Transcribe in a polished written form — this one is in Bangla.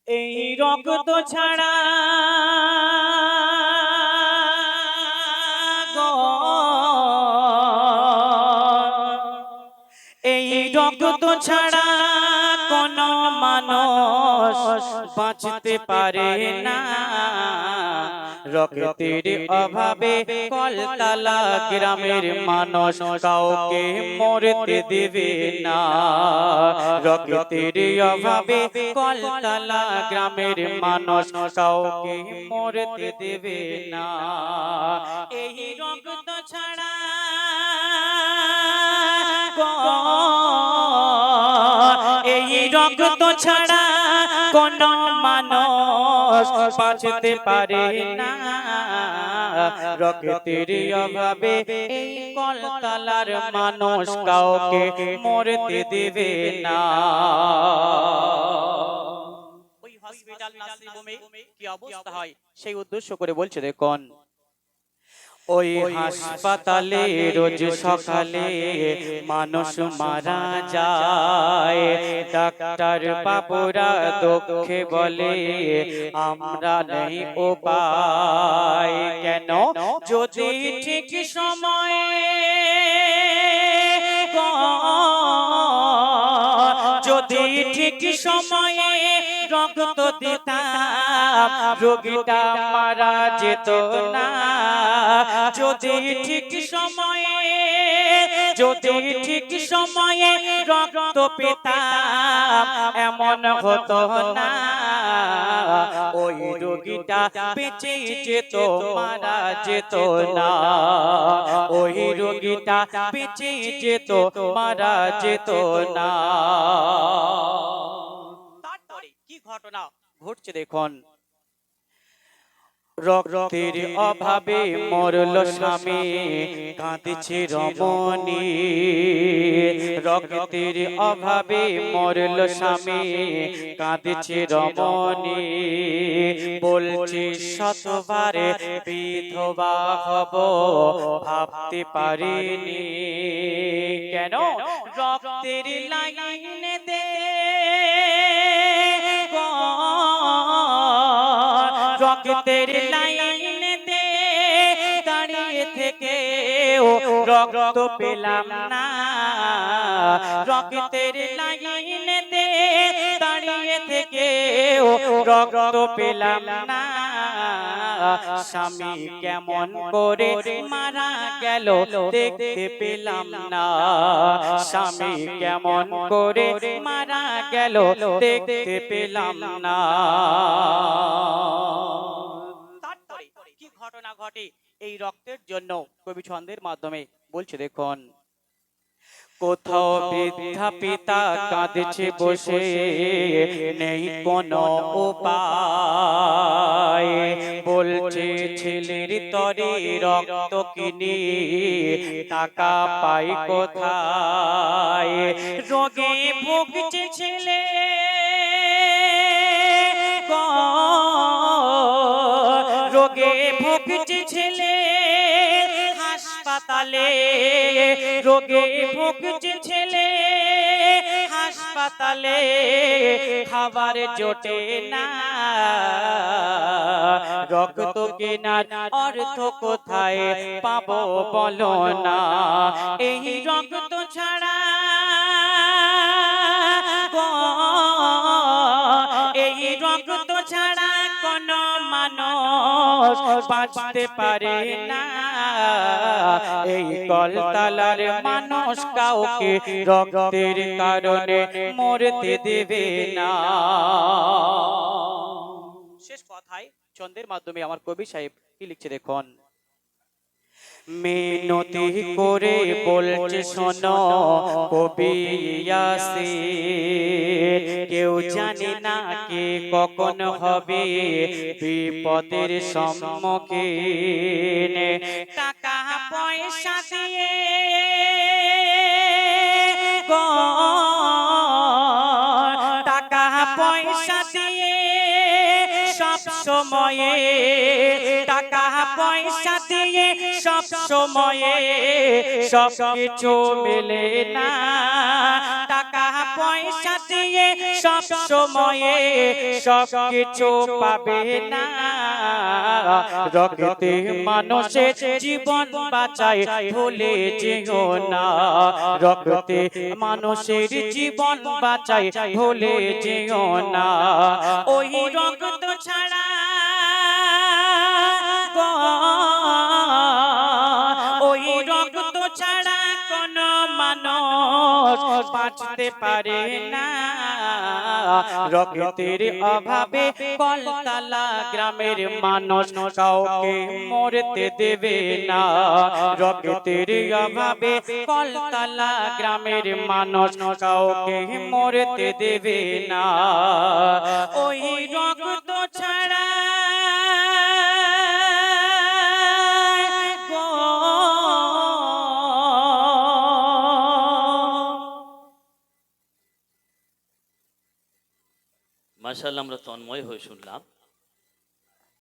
এই রক্ত ছাড়া গো, এই রক্ত ছাড়া কোন মানুষ বাঁচতে পারে না। রক্তের অভাবে কলতলা গ্রামের মানুষ কাউকে মরতে দেবে না। রক্তের অভাবে কলতলা গ্রামের মানুষ কাউকে মরতে দেবে না। এই রক্ত ছাড়া এই রক্ত ছাড়া কোন মানুষ বাঁচতে পারে না। রক্তের অভাবে এই কলতলার মানুষ কাউকে মরতে দেবে না। ওই হসপিটাল নার্সিং হোমে কি অবস্থা হয় সেই উদ্দেশ্য করে বলছে দেখুন। ওই হাসপাতালে রোজ সকালে মানুষ মারা যায়। ডাক্তার বাবুরা দুঃখে বলে আমরা নেই উপায়। কেন? যদি ঠিক সময়ে যদি ঠিক সময়ে রক্ত দিতাম রোগীটা মারা যেত না। যদি ঠিক সময়ে যদি ঠিক সময়ে রক্ত পেতাম এমন হতো না। ওই রোগীটা বেঁচে যেত মারা যেত না। ওই রোগীটা বেঁচে যেত মারা যেত না। তারপরে কি ঘটনা ঘটছে দেখুন। রক্তের অভাবে মরল স্বামী কাঁদছে রমণী। রক্তের অভাবে মরল স্বামী কাঁদছে রমণী। বলছে শতবারে বিধবা হব ভাবতে পারিনি। কেন? রক্তের লাইনে দে রক্তের লাইনেতে দাঁড়িয়ে থেকে রক্ত পেলাম না। রক্তের লাইনেতে দাঁড়িয়ে থেকে রক্ত পেলাম না। স্বামী কেমন করে মারা গেল দেখতে পেলাম না। স্বামী কেমন করে মারা গেল দেখতে পেলাম না। তারপরে কি ঘটনা ঘটে এই রক্তের জন্য কবি ছন্দের মাধ্যমে বলছে দেখুন। কোথাও বৃদ্ধা পিতা কাঁদছে বসে নেই কোনো উপায়। বলছে ছেলের তরে রক্ত কিনি টাকা পাই কোথায়। রোগে ভুগছে ছেলে রোগে ভুগছে ছেলে হাসপাতালে। রোগে ভুগছে ছেলে হাসপাতালে খাবার জোটে না। রক্ত কেনার অর্থ কোথায় পাবো বলো না। এই রক্ত ছাড়া এই রক্ত ছাড়া কোন মানুষ বাঁচতে পারে না। এই কলতলার মানুষ কাউকে রক্তের কারণে মরতে দেবে না। শেষ কথায় ছন্দের মাধ্যমে আমার কবি সাহেব কি লিখছে দেখুন। মিনতি করে বলছে শোনো কবি ইয়াসিন। কেউ জানে না কে কখন হবে বিপদের সম্মুখীন। টাকা পয়সা দিয়ে টাকা পয়সা দিয়ে সব সময়ে টাকা পয়সা দিয়ে সব সময়ে সব কিছু মেলে না। টাকা পয়সা পয়সা দিয়ে সব সময়ে সব কিছু পাবে না রক্তে মানুষের জীবন বাঁচায় ভুলে যেও না রক্তে মানুষের জীবন বাঁচায় ভুলে যেও না ওই রক্ত ছাড়া ওই রক্ত ছাড়া কোনো মানুষ বাঁচতে পারে না রক্তের অভাবে কলতলা গ্রামের মানুষ কাউকে মরতে দেবে না রক্তের অভাবে কলতলা গ্রামের মানুষ কাউকে মরতে দেবে না ওই রক্ত ছাড়া মাশাআল্লাহ, আমরা তন্ময় হয়ে শুনলাম।